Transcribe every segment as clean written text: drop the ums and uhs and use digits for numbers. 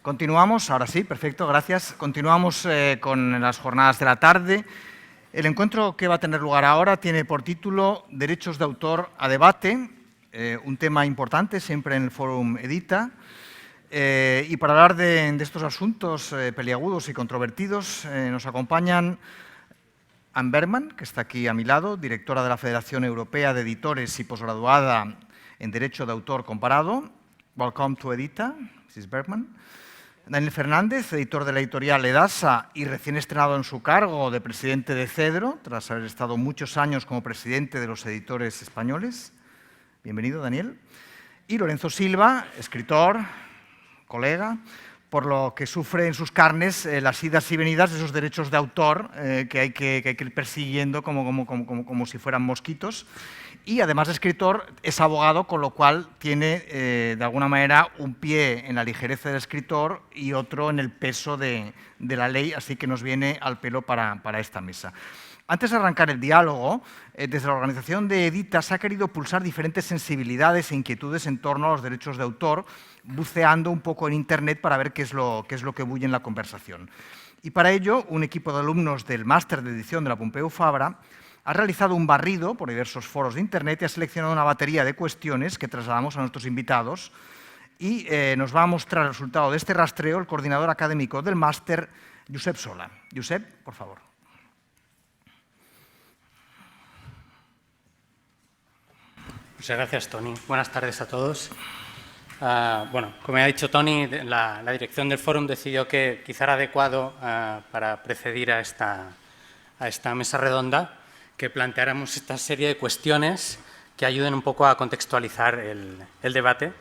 Continuamos, ahora sí, perfecto, gracias. Continuamos con las jornadas de la tarde. El encuentro que va a tener lugar ahora tiene por título Derechos de autor a debate, un tema importante siempre en el Fórum Edita. Y para hablar de estos asuntos peliagudos y controvertidos nos acompañan Anne Bergman, que está aquí a mi lado, directora de la Federación Europea de Editores y posgraduada en Derecho de Autor Comparado. Welcome to Edita, Mrs. Bergman. Daniel Fernández, editor de la editorial Edasa y recién estrenado en su cargo de presidente de Cedro, tras haber estado muchos años como presidente de los editores españoles. Bienvenido, Daniel. Y Lorenzo Silva, escritor, colega, por lo que sufre en sus carnes las idas y venidas de esos derechos de autor que hay que ir persiguiendo como si fueran mosquitos. Y además de escritor, es abogado, con lo cual tiene de alguna manera un pie en la ligereza del escritor y otro en el peso de la ley, así que nos viene al pelo para esta mesa. Antes de arrancar el diálogo, desde la organización de Edita se ha querido pulsar diferentes sensibilidades e inquietudes en torno a los derechos de autor, buceando un poco en Internet para ver qué es lo que bulle en la conversación. Y para ello, un equipo de alumnos del máster de edición de la Pompeu Fabra ha realizado un barrido por diversos foros de Internet y ha seleccionado una batería de cuestiones que trasladamos a nuestros invitados y nos va a mostrar el resultado de este rastreo el coordinador académico del máster, Josep Sola. Josep, por favor. Muchas gracias, Toni. Buenas tardes a todos. Bueno, como ha dicho Toni, la dirección del fórum decidió que quizá era adecuado para preceder a esta mesa redonda que planteáramos esta serie de cuestiones que ayuden un poco a contextualizar el debate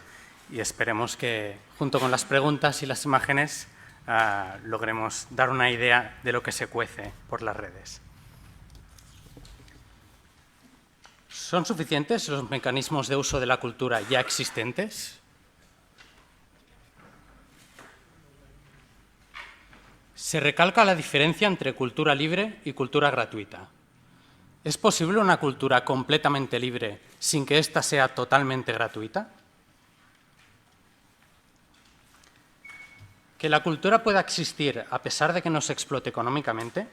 y esperemos que, junto con las preguntas y las imágenes, logremos dar una idea de lo que se cuece por las redes. ¿Son suficientes los mecanismos de uso de la cultura ya existentes? Se recalca la diferencia entre cultura libre y cultura gratuita. ¿Es posible una cultura completamente libre sin que ésta sea totalmente gratuita? ¿Que la cultura pueda existir a pesar de que no se explote económicamente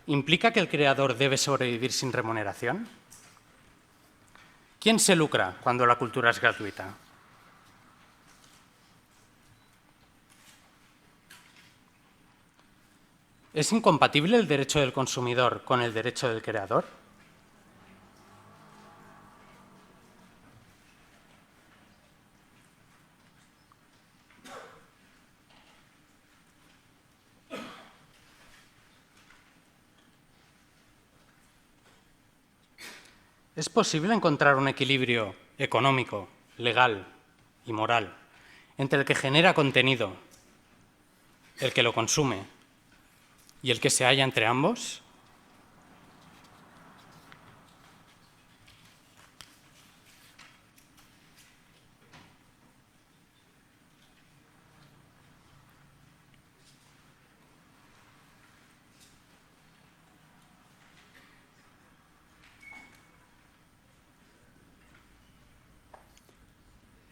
implica que el creador debe sobrevivir sin remuneración? ¿Quién se lucra cuando la cultura es gratuita? ¿Es incompatible el derecho del consumidor con el derecho del creador? ¿Es posible encontrar un equilibrio económico, legal y moral entre el que genera contenido, el que lo consume y el que se halla entre ambos?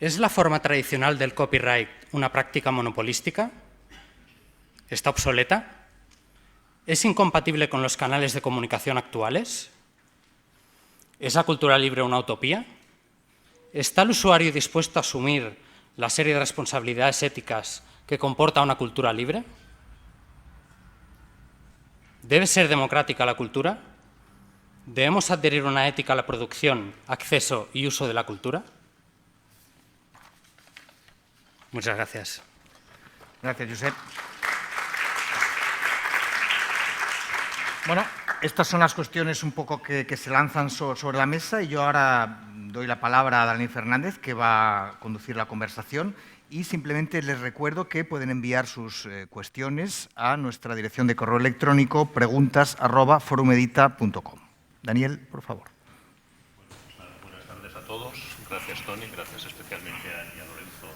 ¿Es la forma tradicional del copyright una práctica monopolística? ¿Está obsoleta? ¿Es incompatible con los canales de comunicación actuales? ¿Es la cultura libre una utopía? ¿Está el usuario dispuesto a asumir la serie de responsabilidades éticas que comporta una cultura libre? ¿Debe ser democrática la cultura? ¿Debemos adherir una ética a la producción, acceso y uso de la cultura? Muchas gracias. Gracias, Josep. Bueno, estas son las cuestiones un poco que se lanzan sobre la mesa y yo ahora doy la palabra a Daniel Fernández, que va a conducir la conversación, y simplemente les recuerdo que pueden enviar sus cuestiones a nuestra dirección de correo electrónico preguntas@forumedita.com. Daniel, por favor. Buenas tardes a todos. Gracias, Toni. Gracias especialmente a Lorenzo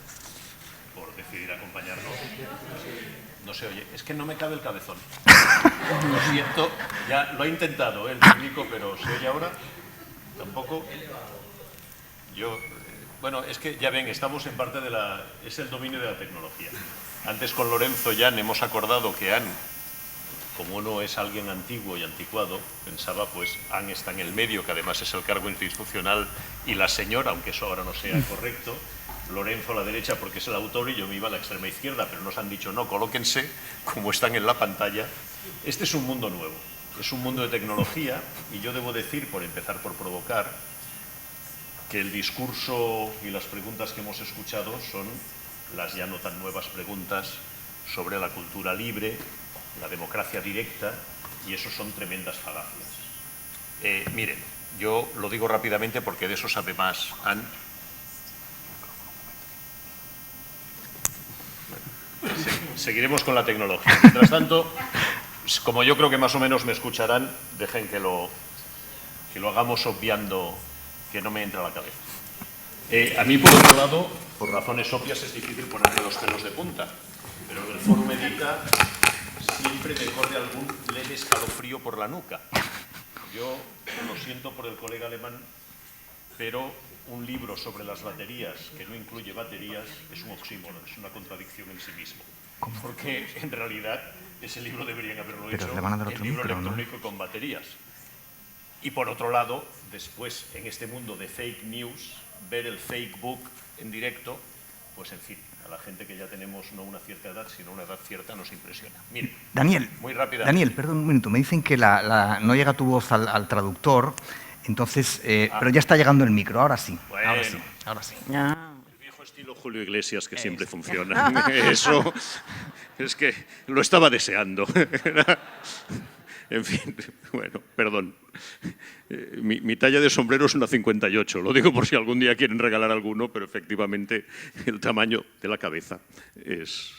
por decidir acompañarnos. No se oye. Es que no me cabe el cabezón. Lo siento. Ya lo he intentado, el técnico, pero ¿se oye ahora? Tampoco. Yo Bueno, es que ya ven, estamos en parte de la... es el dominio de la tecnología. Antes con Lorenzo Jan hemos acordado que Anne, como uno es alguien antiguo y anticuado, pensaba, pues Anne está en el medio, que además es el cargo institucional, y la señora, aunque eso ahora no sea correcto, Lorenzo a la derecha porque es el autor y yo me iba a la extrema izquierda, pero nos han dicho, no, colóquense como están en la pantalla. Este es un mundo nuevo, es un mundo de tecnología, y yo debo decir, por empezar por provocar, que el discurso y las preguntas que hemos escuchado son las ya no tan nuevas preguntas sobre la cultura libre, la democracia directa, y eso son tremendas falacias. Miren, yo lo digo rápidamente porque de eso sabe más Anne. Seguiremos con la tecnología. Mientras tanto, como yo creo que más o menos me escucharán, dejen que lo hagamos obviando que no me entra a la cabeza. A mí, por otro lado, por razones obvias, es difícil ponerme los pelos de punta, pero en el Fórum Edita siempre me corre algún leve escalofrío por la nuca. Yo lo siento por el colega alemán, pero un libro sobre las baterías que no incluye baterías es un oxímoron, es una contradicción en sí mismo. ¿Cómo? Porque en realidad ese libro deberían haberlo Pero hecho le van a dar el otro libro micro, ¿no? electrónico con baterías. Y por otro lado, después, en este mundo de fake news, ver el fake book en directo, pues en fin, a la gente que ya tenemos no una cierta edad, sino una edad cierta, nos impresiona. Miren, Daniel, muy rápidamente. Daniel, perdón un minuto, me dicen que no llega tu voz al traductor, entonces, pero ya está llegando el micro, ahora sí, Bueno. ahora sí, ahora sí. El viejo estilo Julio Iglesias que siempre funciona. Eso es que lo estaba deseando. En fin, bueno, perdón. Mi talla de sombrero es una 58. Lo digo por si algún día quieren regalar alguno, pero efectivamente el tamaño de la cabeza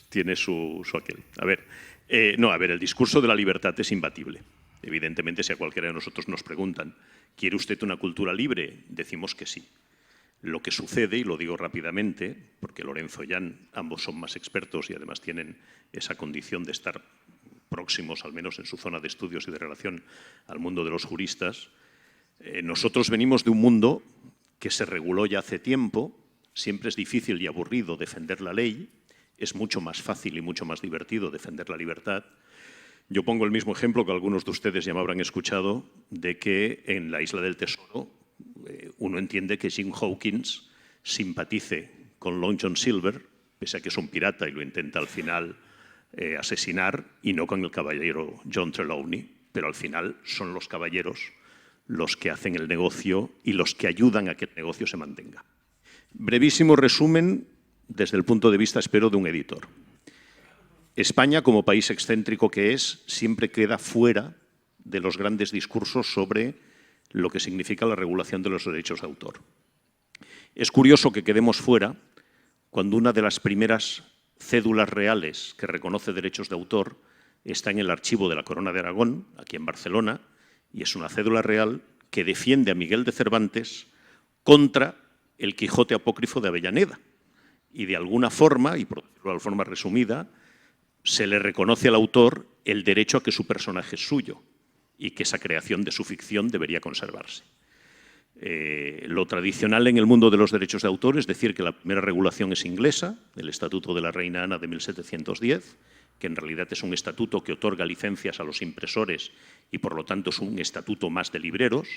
tiene su aquel. A ver, el discurso de la libertad es imbatible. Evidentemente, si a cualquiera de nosotros nos preguntan, ¿quiere usted una cultura libre? Decimos que sí. Lo que sucede, y lo digo rápidamente, porque Lorenzo y Jan, ambos son más expertos y además tienen esa condición de estar próximos, al menos en su zona de estudios y de relación al mundo de los juristas, nosotros venimos de un mundo que se reguló ya hace tiempo, siempre es difícil y aburrido defender la ley, es mucho más fácil y mucho más divertido defender la libertad. Yo pongo el mismo ejemplo que algunos de ustedes ya me habrán escuchado, de que en la Isla del Tesoro uno entiende que Jim Hawkins simpatice con Long John Silver, pese a que es un pirata y lo intenta al final asesinar, y no con el caballero John Trelawney, pero al final son los caballeros los que hacen el negocio y los que ayudan a que el negocio se mantenga. Brevísimo resumen desde el punto de vista, espero, de un editor. España, como país excéntrico que es, siempre queda fuera de los grandes discursos sobre lo que significa la regulación de los derechos de autor. Es curioso que quedemos fuera cuando una de las primeras cédulas reales que reconoce derechos de autor está en el archivo de la Corona de Aragón, aquí en Barcelona, y es una cédula real que defiende a Miguel de Cervantes contra el Quijote apócrifo de Avellaneda. Y de alguna forma, y por decirlo de forma resumida, se le reconoce al autor el derecho a que su personaje es suyo y que esa creación de su ficción debería conservarse. Lo tradicional en el mundo de los derechos de autor es decir que la primera regulación es inglesa, el Estatuto de la Reina Ana de 1710, que en realidad es un estatuto que otorga licencias a los impresores y por lo tanto es un estatuto más de libreros.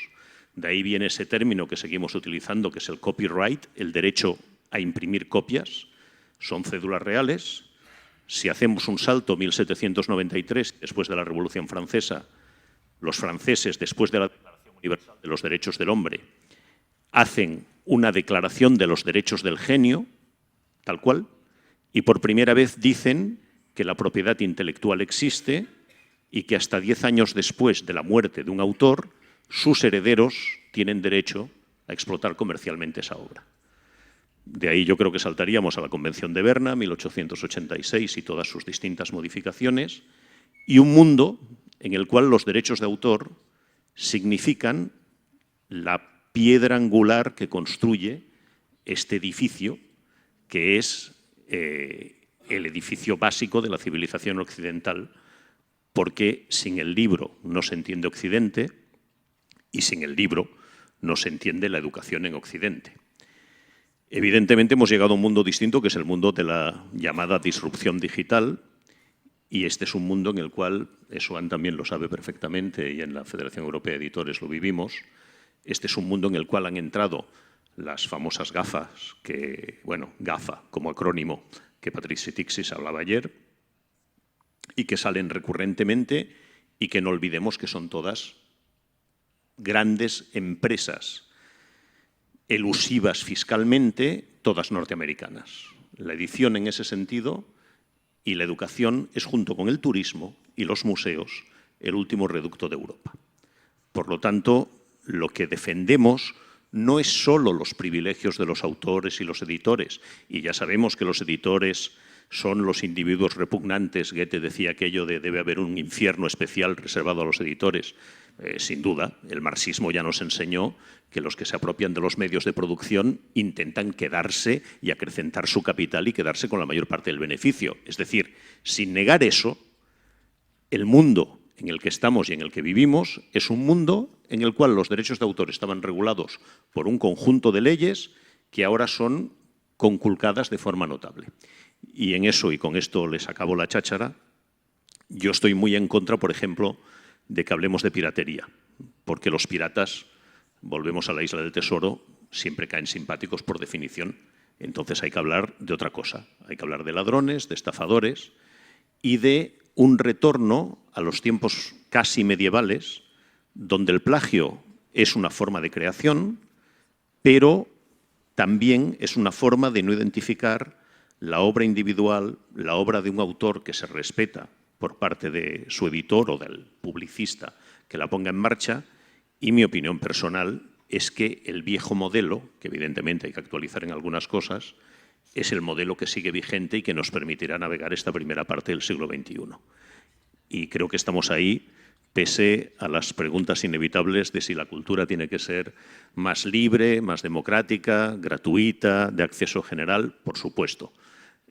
De ahí viene ese término que seguimos utilizando, que es el copyright, el derecho a imprimir copias. Son cédulas reales. Si hacemos un salto 1793, después de la Revolución Francesa, los franceses, después de la Declaración Universal de los Derechos del Hombre, hacen una declaración de los derechos del genio, tal cual, y por primera vez dicen que la propiedad intelectual existe y que hasta 10 años después de la muerte de un autor, sus herederos tienen derecho a explotar comercialmente esa obra. De ahí yo creo que saltaríamos a la Convención de Berna, 1886, y todas sus distintas modificaciones, y un mundo en el cual los derechos de autor significan la piedra angular que construye este edificio, que es el edificio básico de la civilización occidental, porque sin el libro no se entiende Occidente y sin el libro no se entiende la educación en Occidente. Evidentemente hemos llegado a un mundo distinto, que es el mundo de la llamada disrupción digital, y este es un mundo en el cual, eso Anne también lo sabe perfectamente y en la Federación Europea de Editores lo vivimos, este es un mundo en el cual han entrado las famosas gafas, GAFA como acrónimo, que Patricia Tixis hablaba ayer, y que salen recurrentemente y que no olvidemos que son todas grandes empresas elusivas fiscalmente, todas norteamericanas. La edición en ese sentido y la educación es, junto con el turismo y los museos, el último reducto de Europa. Por lo tanto, lo que defendemos no es solo los privilegios de los autores y los editores, y ya sabemos que los editores son los individuos repugnantes. Goethe decía aquello de debe haber un infierno especial reservado a los editores. Sin duda, el marxismo ya nos enseñó que los que se apropian de los medios de producción intentan quedarse y acrecentar su capital y quedarse con la mayor parte del beneficio. Es decir, sin negar eso, el mundo en el que estamos y en el que vivimos es un mundo en el cual los derechos de autor estaban regulados por un conjunto de leyes que ahora son conculcadas de forma notable. Y en eso, y con esto les acabo la cháchara, yo estoy muy en contra, por ejemplo, de que hablemos de piratería, porque los piratas, volvemos a la Isla del Tesoro, siempre caen simpáticos por definición. Entonces hay que hablar de otra cosa, hay que hablar de ladrones, de estafadores y de un retorno a los tiempos casi medievales, donde el plagio es una forma de creación, pero también es una forma de no identificar la obra individual, la obra de un autor que se respeta por parte de su editor o del publicista que la ponga en marcha, y mi opinión personal es que el viejo modelo, que evidentemente hay que actualizar en algunas cosas, es el modelo que sigue vigente y que nos permitirá navegar esta primera parte del siglo XXI. Y creo que estamos ahí, pese a las preguntas inevitables de si la cultura tiene que ser más libre, más democrática, gratuita, de acceso general, por supuesto.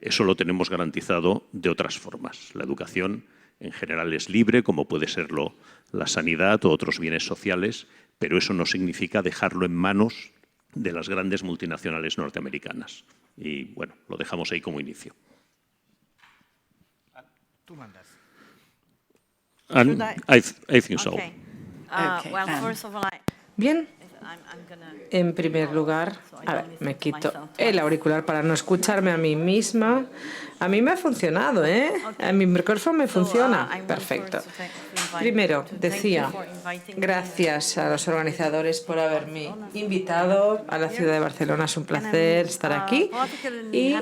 Eso lo tenemos garantizado de otras formas. La educación en general es libre, como puede serlo la sanidad o otros bienes sociales, pero eso no significa dejarlo en manos de las grandes multinacionales norteamericanas. Y bueno, lo dejamos ahí como inicio. Tú mandas. And I think so. Okay. Okay, Well, Anne. first of all, Bien, I'm gonna... en primer lugar, a ver, me quito el auricular para no escucharme a mí misma. A mí me ha funcionado, ¿eh? A mi micrófono me funciona. Perfecto. Primero, decía, gracias a los organizadores por haberme invitado a la ciudad de Barcelona. Es un placer estar aquí. Y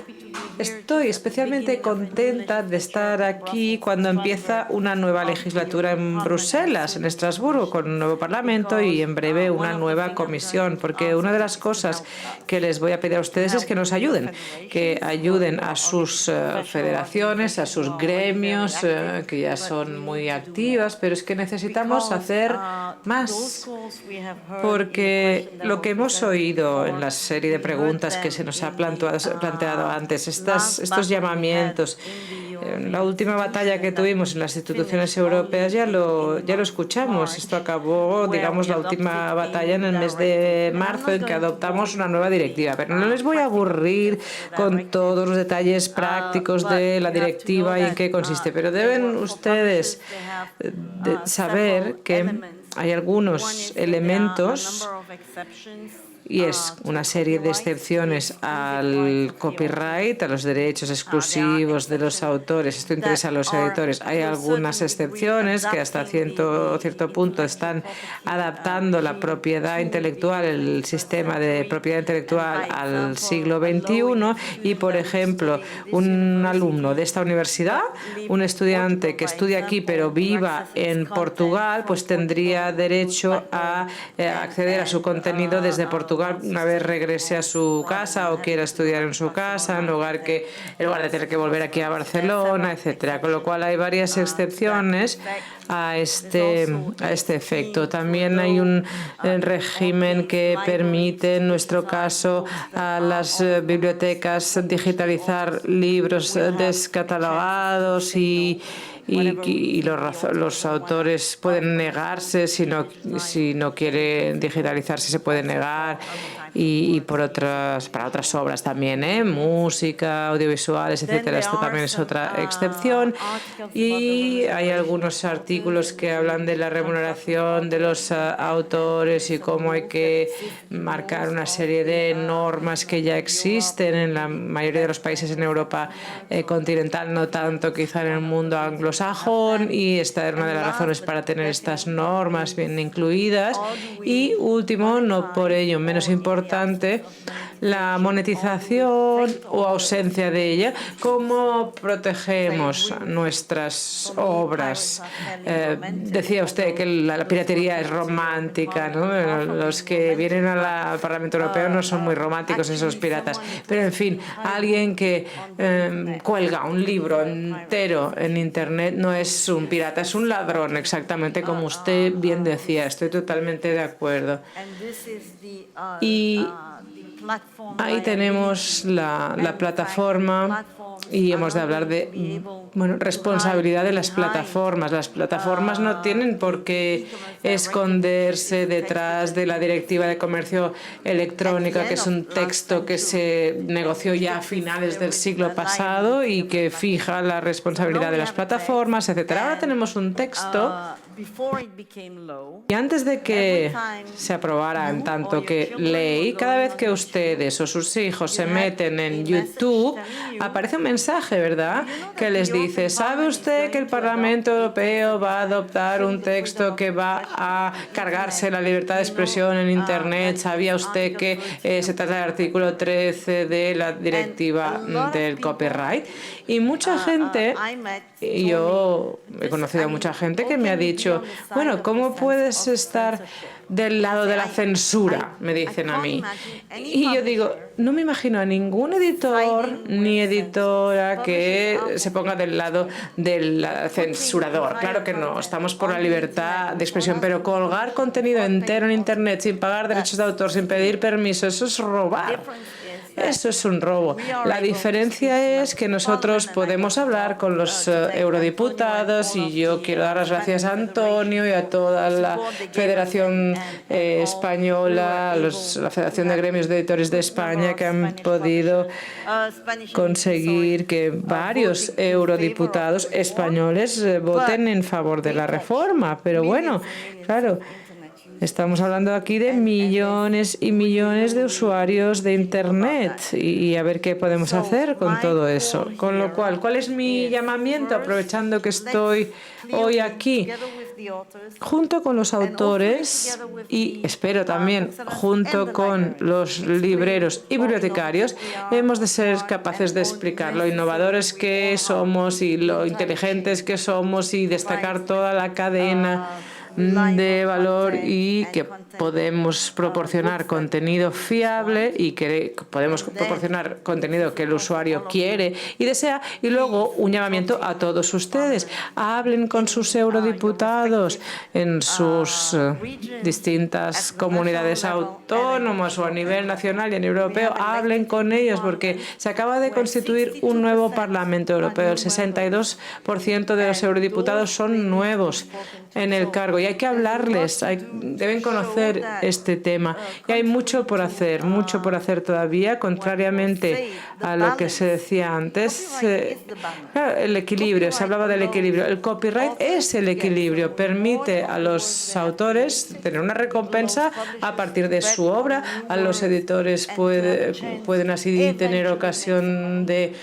estoy especialmente contenta de estar aquí cuando empieza una nueva legislatura en Bruselas, en Estrasburgo, con un nuevo Parlamento y en breve una nueva comisión, porque una de las cosas que les voy a pedir a ustedes es que nos ayuden, que ayuden a sus federaciones, a sus gremios, que ya son muy activas, pero es que necesitamos hacer más, porque lo que hemos oído en la serie de preguntas que se nos ha planteado antes, estos llamamientos, en la última batalla que tuvimos en las instituciones europeas ya lo escuchamos. Esto acabó, digamos, la última batalla en el mes de marzo, en que adoptamos una nueva directiva. Pero no les voy a aburrir con todos los detalles prácticos de la directiva y en qué consiste. Pero deben ustedes saber que hay algunos elementos, y es una serie de excepciones al copyright, a los derechos exclusivos de los autores. Esto interesa a los editores. Hay algunas excepciones que hasta cierto punto están adaptando la propiedad intelectual, el sistema de propiedad intelectual al siglo XXI. Y, por ejemplo, un alumno de esta universidad, un estudiante que estudia aquí pero viva en Portugal, pues tendría derecho a acceder a su contenido desde Portugal una vez regrese a su casa o quiera estudiar en su casa, en lugar de tener que volver aquí a Barcelona, etcétera. Con lo cual hay varias excepciones a este efecto. También hay un régimen que permite, en nuestro caso, a las bibliotecas digitalizar libros descatalogados y y los autores pueden negarse si no quieren digitalizarse, se puede negar, y para otras obras también, música, audiovisuales, etcétera. Esto también es otra excepción. Y hay algunos artículos que hablan de la remuneración de los autores y cómo hay que marcar una serie de normas que ya existen en la mayoría de los países en Europa continental, no tanto quizá en el mundo anglosajón, y esta es una de las razones para tener estas normas bien incluidas. Y último, no por ello menos importante, la monetización o ausencia de ella. ¿Cómo protegemos nuestras obras? Decía usted que la piratería es romántica, ¿no? Los que vienen al Parlamento Europeo no son muy románticos, esos piratas. Pero, en fin, alguien que cuelga un libro entero en Internet no es un pirata, es un ladrón, exactamente como usted bien decía. Estoy totalmente de acuerdo. Y ahí tenemos la plataforma, y hemos de hablar de responsabilidad de las plataformas. Las plataformas no tienen por qué esconderse detrás de la Directiva de Comercio Electrónico, que es un texto que se negoció ya a finales del siglo pasado y que fija la responsabilidad de las plataformas, etcétera. Ahora tenemos un texto y antes de que se aprobara en tanto que ley, cada vez que ustedes o sus hijos se meten en YouTube, aparece un mensaje, ¿verdad?, que les dice: ¿sabe usted que el Parlamento Europeo va a adoptar un texto que va a cargarse la libertad de expresión en Internet? ¿Sabía usted que se trata del artículo 13 de la directiva del copyright? Y mucha gente, yo he conocido a mucha gente que me ha dicho: bueno, ¿cómo puedes estar del lado de la censura?, me dicen a mí. Y yo digo, no me imagino a ningún editor ni editora que se ponga del lado del censurador. Claro que no, estamos por la libertad de expresión, pero colgar contenido entero en Internet sin pagar derechos de autor, sin pedir permiso, eso es robar. Eso es un robo. La diferencia es que nosotros podemos hablar con los eurodiputados, y yo quiero dar las gracias a Antonio y a toda la Federación Española, la Federación de Gremios de Editores de España, que han podido conseguir que varios eurodiputados españoles voten en favor de la reforma. Pero bueno, claro, estamos hablando aquí de millones y millones de usuarios de Internet, y a ver qué podemos hacer con todo eso. Con lo cual, ¿cuál es mi llamamiento, aprovechando que estoy hoy aquí? Junto con los autores, y espero también junto con los libreros y bibliotecarios, hemos de ser capaces de explicar lo innovadores que somos y lo inteligentes que somos, y destacar toda la cadena de valor, y que podemos proporcionar contenido fiable y que podemos proporcionar contenido que el usuario quiere y desea. Y luego un llamamiento a todos ustedes: hablen con sus eurodiputados en sus distintas comunidades autónomas o a nivel nacional y a nivel europeo. Hablen con ellos, porque se acaba de constituir un nuevo Parlamento Europeo. El 62% de los eurodiputados son nuevos en el cargo, y hay que hablarles, deben conocer este tema. Y hay mucho por hacer todavía, contrariamente a lo que se decía antes. Claro, el equilibrio, se hablaba del equilibrio. El copyright es el equilibrio, permite a los autores tener una recompensa a partir de su obra, a los editores pueden así tener ocasión de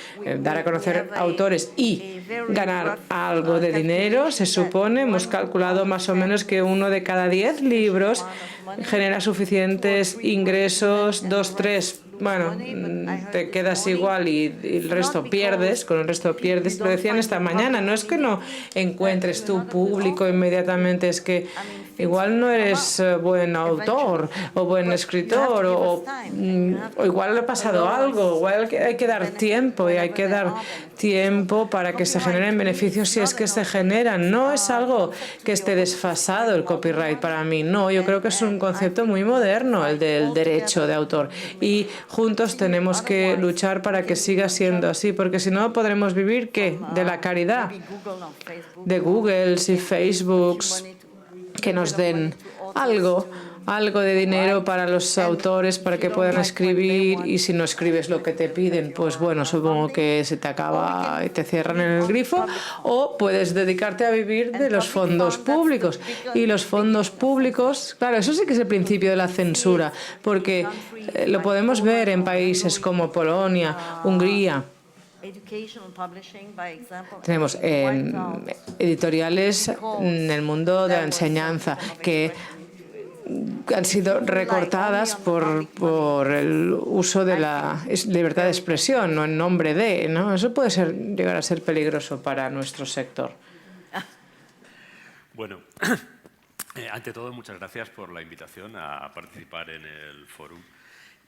dar a conocer autores y ganar algo de dinero. Se supone, hemos calculado más o menos que 1 de cada 10 libros genera suficientes ingresos, 2, 3. Bueno, te quedas igual y el resto pierdes, con el resto pierdes. Lo decían esta mañana, no es que no encuentres tu público inmediatamente, es que Igual no eres buen autor o buen escritor o igual le ha pasado algo, igual hay que dar tiempo y hay que dar tiempo para que se generen beneficios si es que se generan. No es algo que esté desfasado el copyright para mí, no, yo creo que es un concepto muy moderno el del derecho de autor y juntos tenemos que luchar para que siga siendo así, porque si no podremos vivir ¿qué? De la caridad de Google y Facebook que nos den algo de dinero para los autores para que puedan escribir y si no escribes lo que te piden, pues bueno, supongo que se te acaba y te cierran en el grifo o puedes dedicarte a vivir de los fondos públicos y los fondos públicos, claro, eso sí que es el principio de la censura porque lo podemos ver en países como Polonia, Hungría. Tenemos editoriales en el mundo de la enseñanza que han sido recortadas por el uso de la libertad de expresión, no en nombre de, ¿no? Eso puede llegar a ser peligroso para nuestro sector. Bueno, ante todo, muchas gracias por la invitación a participar en el foro.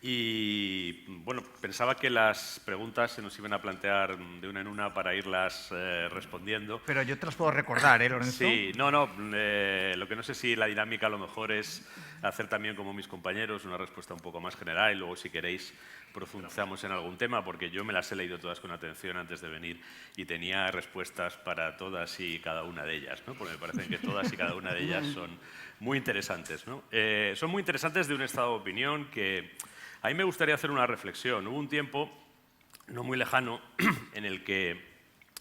Y bueno, pensaba que las preguntas se nos iban a plantear de una en una para irlas respondiendo. Pero yo te las puedo recordar, Lorenzo? Sí, lo que no sé si la dinámica a lo mejor es hacer también como mis compañeros una respuesta un poco más general y luego si queréis profundizamos en algún tema porque yo me las he leído todas con atención antes de venir y tenía respuestas para todas y cada una de ellas, ¿no? Porque me parecen que todas y cada una de ellas son muy interesantes, ¿no? Son muy interesantes de un estado de opinión que a mí me gustaría hacer una reflexión. Hubo un tiempo no muy lejano en el que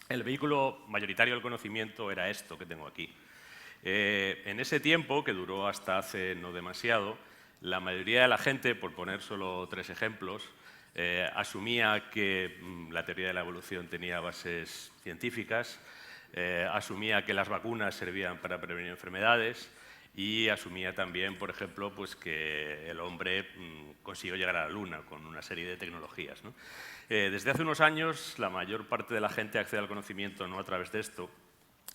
el vehículo mayoritario del conocimiento era esto que tengo aquí. En ese tiempo, que duró hasta hace no demasiado, la mayoría de la gente, por poner solo 3 ejemplos, asumía que la teoría de la evolución tenía bases científicas, asumía que las vacunas servían para prevenir enfermedades y asumía también, por ejemplo, pues que el hombre consiguió llegar a la Luna con una serie de tecnologías, ¿no? Desde hace unos años, la mayor parte de la gente accede al conocimiento no a través de esto,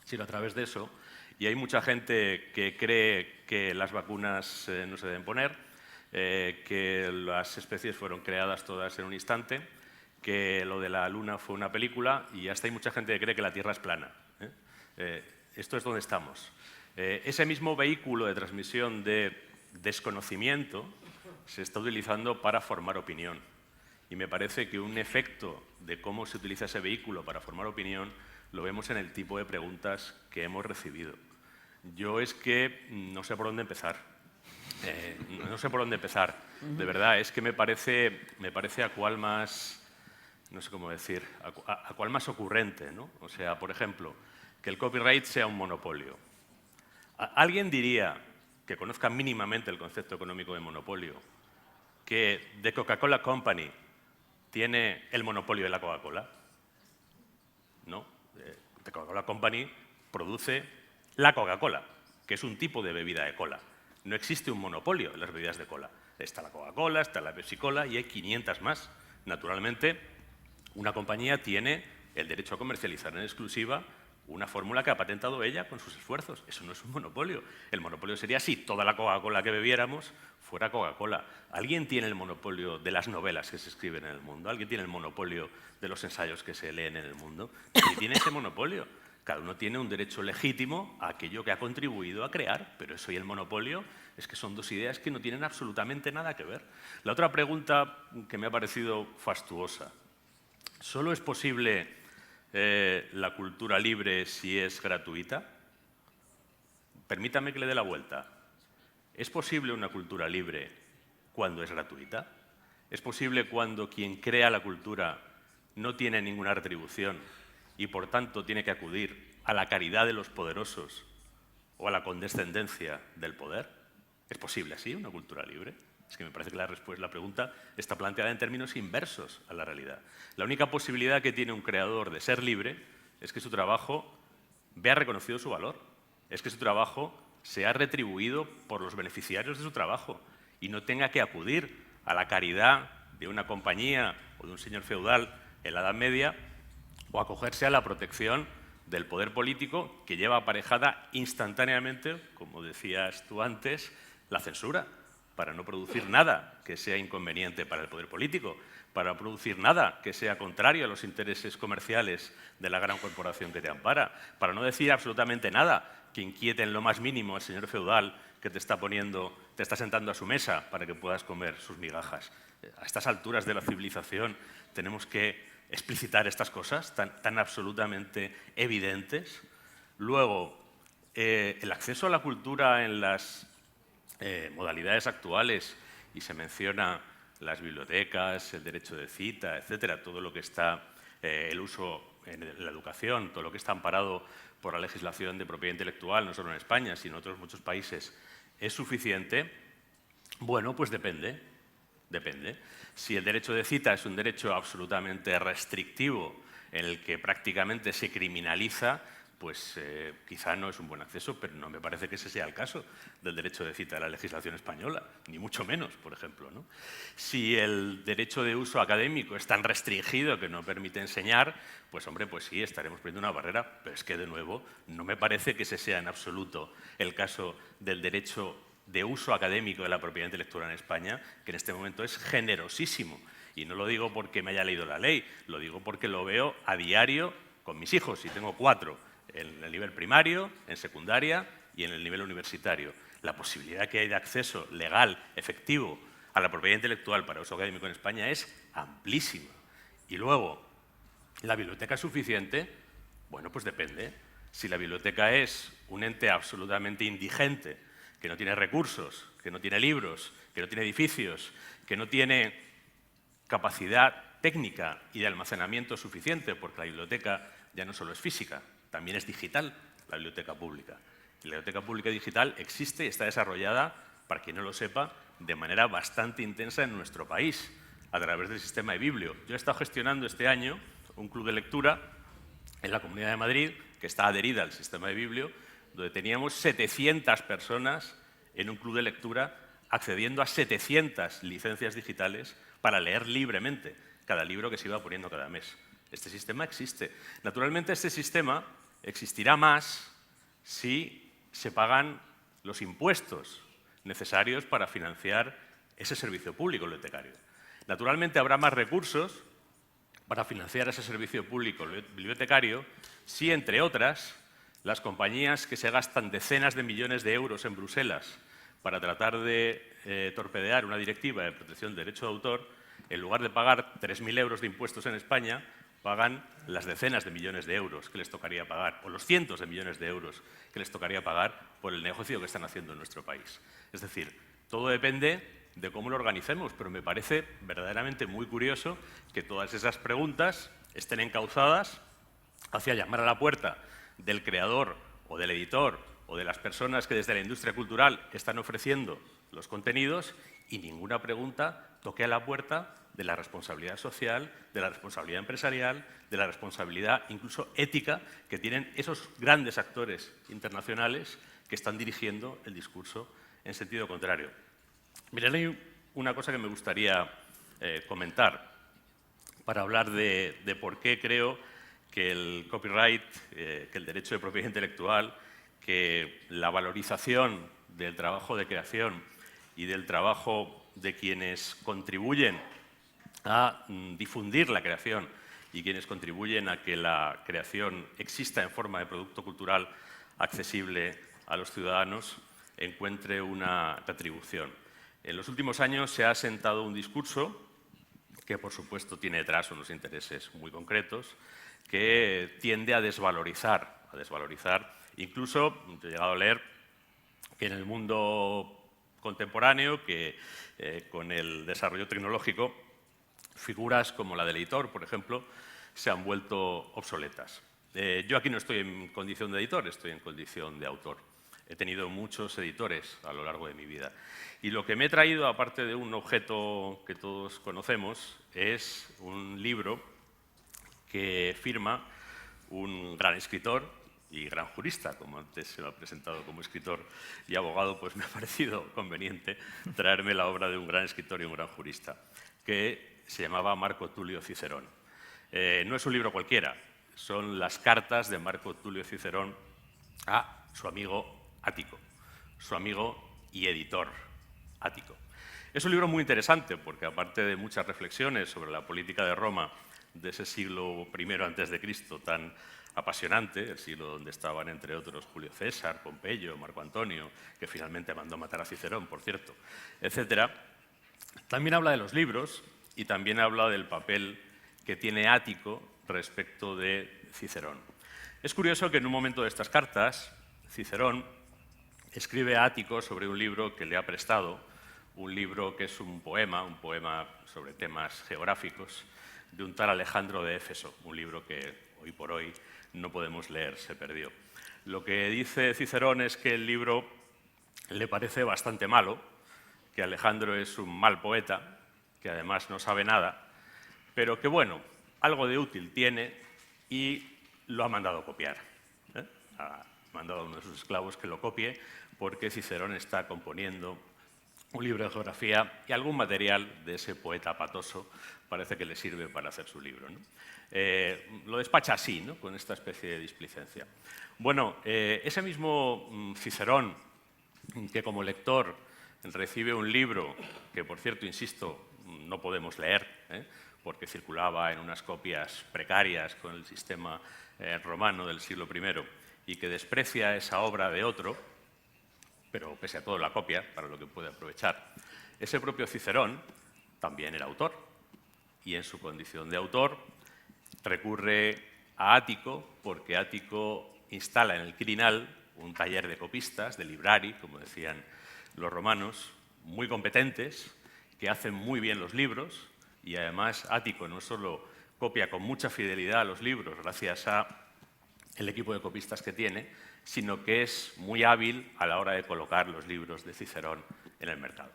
sino a través de eso, y hay mucha gente que cree que las vacunas no se deben poner, que las especies fueron creadas todas en un instante, que lo de la Luna fue una película, y hasta hay mucha gente que cree que la Tierra es plana. Esto es donde estamos. Ese mismo vehículo de transmisión de desconocimiento se está utilizando para formar opinión. Y me parece que un efecto de cómo se utiliza ese vehículo para formar opinión lo vemos en el tipo de preguntas que hemos recibido. Yo es que no sé por dónde empezar. No sé por dónde empezar. De verdad, es que me parece a cual más, no sé cómo decir, a cual más ocurrente, ¿no? O sea, por ejemplo, que el copyright sea un monopolio. ¿Alguien diría, que conozca mínimamente el concepto económico de monopolio, que The Coca-Cola Company tiene el monopolio de la Coca-Cola? No. The Coca-Cola Company produce la Coca-Cola, que es un tipo de bebida de cola. No existe un monopolio en las bebidas de cola. Está la Coca-Cola, está la Pepsi-Cola y hay 500 más. Naturalmente, una compañía tiene el derecho a comercializar en exclusiva una fórmula que ha patentado ella con sus esfuerzos. Eso no es un monopolio. El monopolio sería si toda la Coca-Cola que bebiéramos fuera Coca-Cola. ¿Alguien tiene el monopolio de las novelas que se escriben en el mundo? ¿Alguien tiene el monopolio de los ensayos que se leen en el mundo? ¿Quién tiene ese monopolio? Cada uno tiene un derecho legítimo a aquello que ha contribuido a crear, pero eso y el monopolio es que son dos ideas que no tienen absolutamente nada que ver. La otra pregunta que me ha parecido fastuosa. ¿Solo es posible la cultura libre si es gratuita? Permítame que le dé la vuelta. ¿Es posible una cultura libre cuando es gratuita? ¿Es posible cuando quien crea la cultura no tiene ninguna retribución y por tanto tiene que acudir a la caridad de los poderosos o a la condescendencia del poder? ¿Es posible así una cultura libre? Es que me parece que la pregunta está planteada en términos inversos a la realidad. La única posibilidad que tiene un creador de ser libre es que su trabajo vea reconocido su valor, es que su trabajo sea retribuido por los beneficiarios de su trabajo y no tenga que acudir a la caridad de una compañía o de un señor feudal en la Edad Media o acogerse a la protección del poder político que lleva aparejada instantáneamente, como decías tú antes, la censura, para no producir nada que sea inconveniente para el poder político, para no producir nada que sea contrario a los intereses comerciales de la gran corporación que te ampara, para no decir absolutamente nada que inquiete en lo más mínimo al señor feudal que te está sentando a su mesa para que puedas comer sus migajas. A estas alturas de la civilización tenemos que explicitar estas cosas tan absolutamente evidentes. Luego, el acceso a la cultura en las modalidades actuales, y se menciona las bibliotecas, el derecho de cita, etcétera, todo lo que está, el uso en la educación, todo lo que está amparado por la legislación de propiedad intelectual, no solo en España, sino en otros muchos países, ¿es suficiente? Bueno, pues depende. Si el derecho de cita es un derecho absolutamente restrictivo, en el que prácticamente se criminaliza, pues quizá no es un buen acceso, pero no me parece que ese sea el caso del derecho de cita de la legislación española, ni mucho menos, por ejemplo, ¿no? Si el derecho de uso académico es tan restringido que no permite enseñar, pues hombre, pues sí, estaremos poniendo una barrera, pero es que, de nuevo, no me parece que ese sea en absoluto el caso del derecho de uso académico de la propiedad intelectual en España, que en este momento es generosísimo. Y no lo digo porque me haya leído la ley, lo digo porque lo veo a diario con mis hijos, y tengo 4, en el nivel primario, en secundaria y en el nivel universitario. La posibilidad que hay de acceso legal, efectivo, a la propiedad intelectual para uso académico en España es amplísima. Y luego, ¿la biblioteca es suficiente? Bueno, pues depende. Si la biblioteca es un ente absolutamente indigente, que no tiene recursos, que no tiene libros, que no tiene edificios, que no tiene capacidad técnica y de almacenamiento suficiente, porque la biblioteca ya no solo es física, también es digital, la biblioteca pública. Y la biblioteca pública digital existe y está desarrollada, para quien no lo sepa, de manera bastante intensa en nuestro país, a través del sistema de Biblio. Yo he estado gestionando este año un club de lectura en la Comunidad de Madrid, que está adherida al sistema de Biblio, donde teníamos 700 personas en un club de lectura accediendo a 700 licencias digitales para leer libremente cada libro que se iba poniendo cada mes. Este sistema existe. Naturalmente, este sistema existirá más si se pagan los impuestos necesarios para financiar ese servicio público bibliotecario. Naturalmente, habrá más recursos para financiar ese servicio público bibliotecario si, entre otras, las compañías que se gastan decenas de millones de euros en Bruselas para tratar de torpedear una directiva de protección del derecho de autor, en lugar de pagar 3.000 euros de impuestos en España, pagan las decenas de millones de euros que les tocaría pagar, o los cientos de millones de euros que les tocaría pagar por el negocio que están haciendo en nuestro país. Es decir, todo depende de cómo lo organicemos, pero me parece verdaderamente muy curioso que todas esas preguntas estén encauzadas hacia llamar a la puerta del creador o del editor o de las personas que desde la industria cultural están ofreciendo los contenidos, y ninguna pregunta toque a la puerta de la responsabilidad social, de la responsabilidad empresarial, de la responsabilidad incluso ética que tienen esos grandes actores internacionales que están dirigiendo el discurso en sentido contrario. Mirad, hay una cosa que me gustaría comentar para hablar de por qué creo que el copyright, que el derecho de propiedad intelectual, que la valorización del trabajo de creación y del trabajo de quienes contribuyen a difundir la creación y quienes contribuyen a que la creación exista en forma de producto cultural accesible a los ciudadanos, encuentre una retribución. En los últimos años se ha asentado un discurso que, por supuesto, tiene detrás unos intereses muy concretos, que tiende a desvalorizar. Incluso he llegado a leer que en el mundo contemporáneo, que con el desarrollo tecnológico, figuras como la del editor, por ejemplo, se han vuelto obsoletas. Yo aquí no estoy en condición de editor, estoy en condición de autor. He tenido muchos editores a lo largo de mi vida. Y lo que me he traído, aparte de un objeto que todos conocemos, es un libro que firma un gran escritor y gran jurista. Como antes se lo ha presentado como escritor y abogado, pues me ha parecido conveniente traerme la obra de un gran escritor y un gran jurista, que se llamaba Marco Tulio Cicerón. No es un libro cualquiera. son las cartas de Marco Tulio Cicerón a su amigo Ático, su amigo y editor Ático. Es un libro muy interesante porque, aparte de muchas reflexiones sobre la política de Roma de ese siglo I a.C. tan apasionante, el siglo donde estaban, entre otros, Julio César, Pompeyo, Marco Antonio, que finalmente mandó matar a Cicerón, por cierto, etcétera, también habla de los libros y también habla del papel que tiene Ático respecto de Cicerón. Es curioso que en un momento de estas cartas, Cicerón escribe a Ático sobre un libro que le ha prestado, un libro que es un poema sobre temas geográficos, de un tal Alejandro de Éfeso, un libro que hoy por hoy no podemos leer, se perdió. Lo que dice Cicerón es que el libro le parece bastante malo, que Alejandro es un mal poeta, que además no sabe nada, pero que, bueno, algo de útil tiene y lo ha mandado copiar. Ha mandado a uno de sus esclavos que lo copie porque Cicerón está componiendo un libro de geografía y algún material de ese poeta patoso parece que le sirve para hacer su libro, ¿no? Lo despacha así, ¿no?, con esta especie de displicencia. Bueno, ese mismo Cicerón, que como lector recibe un libro que, por cierto, insisto, no podemos leer, porque circulaba en unas copias precarias con el sistema romano del siglo I, y que desprecia esa obra de otro, pero pese a todo la copia, para lo que puede aprovechar. Ese propio Cicerón también era autor, y en su condición de autor recurre a Ático, porque Ático instala en el Quirinal un taller de copistas, de librari, como decían los romanos, muy competentes, que hacen muy bien los libros, y además Ático no solo copia con mucha fidelidad los libros gracias al equipo de copistas que tiene, sino que es muy hábil a la hora de colocar los libros de Cicerón en el mercado.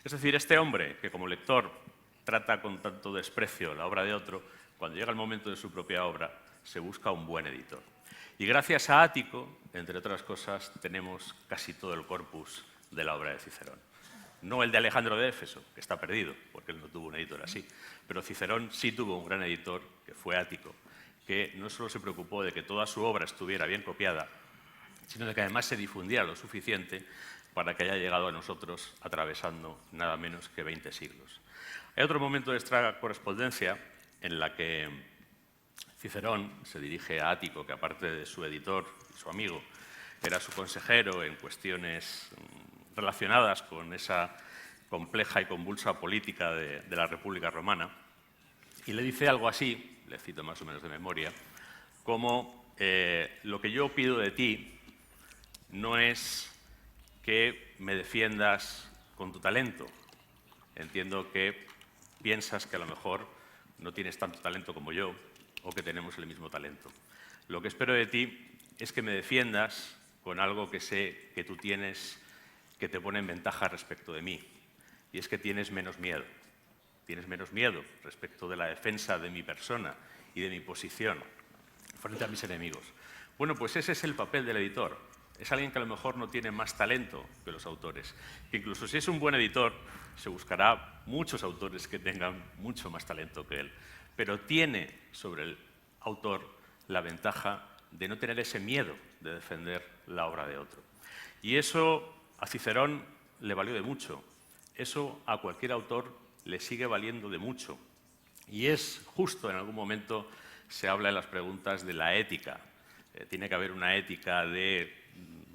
Es decir, este hombre que como lector trata con tanto desprecio la obra de otro, cuando llega el momento de su propia obra, se busca un buen editor. Y gracias a Ático, entre otras cosas, tenemos casi todo el corpus de la obra de Cicerón. No el de Alejandro de Éfeso, que está perdido, porque él no tuvo un editor así, pero Cicerón sí tuvo un gran editor, que fue Ático, que no solo se preocupó de que toda su obra estuviera bien copiada, sino de que además se difundiera lo suficiente para que haya llegado a nosotros atravesando nada menos que 20 siglos. Hay otro momento de esta correspondencia en la que Cicerón se dirige a Ático, que aparte de su editor y su amigo, era su consejero en cuestiones relacionadas con esa compleja y convulsa política de la República Romana, y le dice algo así, le cito más o menos de memoria, como lo que yo pido de ti no es que me defiendas con tu talento. Entiendo que piensas que a lo mejor no tienes tanto talento como yo o que tenemos el mismo talento. Lo que espero de ti es que me defiendas con algo que sé que tú tienes que te pone en ventaja respecto de mí, y es que tienes menos miedo. Tienes menos miedo respecto de la defensa de mi persona y de mi posición frente a mis enemigos. Bueno, pues ese es el papel del editor. Es alguien que a lo mejor no tiene más talento que los autores, que incluso si es un buen editor, se buscará muchos autores que tengan mucho más talento que él, pero tiene sobre el autor la ventaja de no tener ese miedo de defender la obra de otro. Y eso a Cicerón le valió de mucho, eso a cualquier autor le sigue valiendo de mucho. Y es justo, en algún momento se habla en las preguntas de la ética. Tiene que haber una ética de